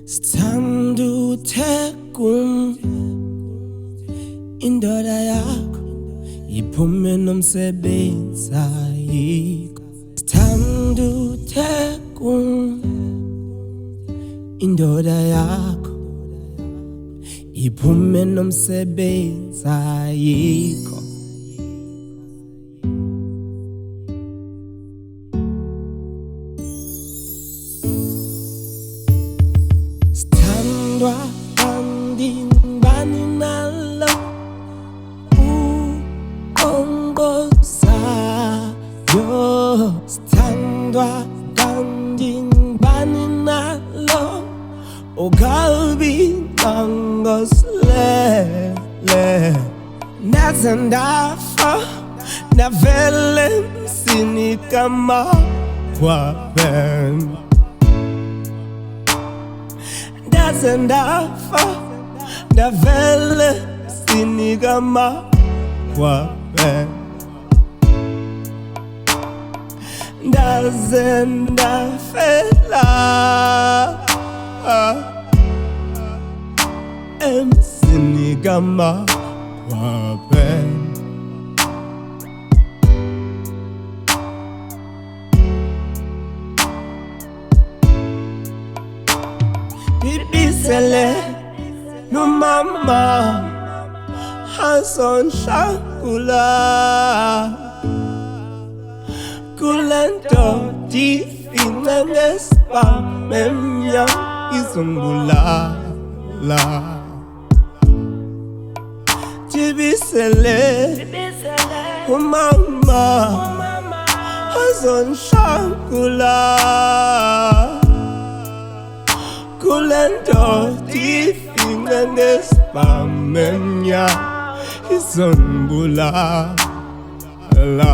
Sithanda uthekum indoda yakho iphume nomsebenzi ayikho. Sithanda uthekum indoda yakho iphume nomsebenzi ayikho. Sithandwa kangingibani nalo uongozayo. Sithandwa kangingibani nalo ukalbi kangoslele. Naze ndafa navele emzini kamakhwapheni. Naze ndafa ndavele emzini kamakhwapheni. Ndaze ndafela emzini kamakhwapheni. Bibisele nomama azonhlangula kulento difince ngesibhamu emnyama izongibulala. Bibisele umama azonhlangula kulento difince ngesibhamu emnyama izongibulala.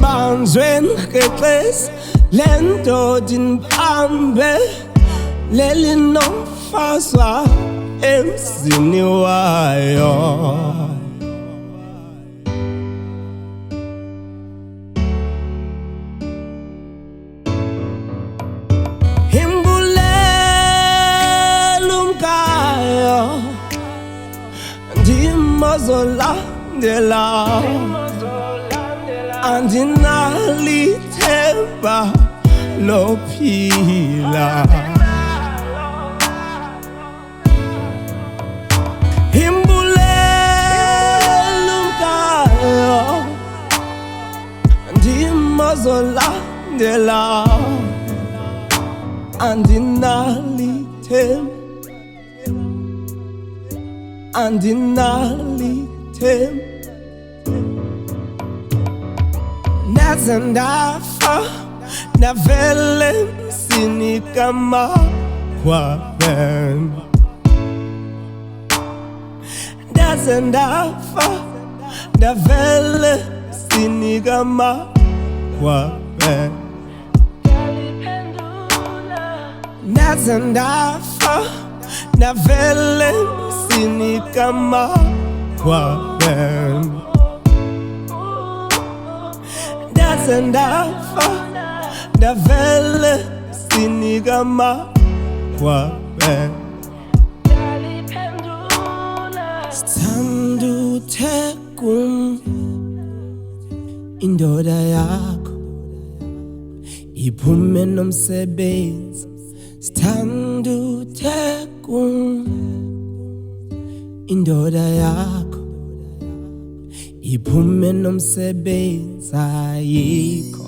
Banjwe ngeqesi lento diniphambe lelinomfazwa emzini wayo. Imbulela umkayo ndimozolandela, andinalithemba lophila. Imbulela umkayo ndimozolandela, andinalithemba. Naze ndafa navele emzini kamakhwapheni. Naze ndafa ndavele emzini kamakhwapheni. Naze ndafa navele emzini kamakhwapheni. Naze ndafa ndavele emzini kamakhwapheni. Sithanda uthekum indoda yakho iphume nomsebenzi. Sithanda uthekum indoda yakho iphume nomsebenzi ayikho.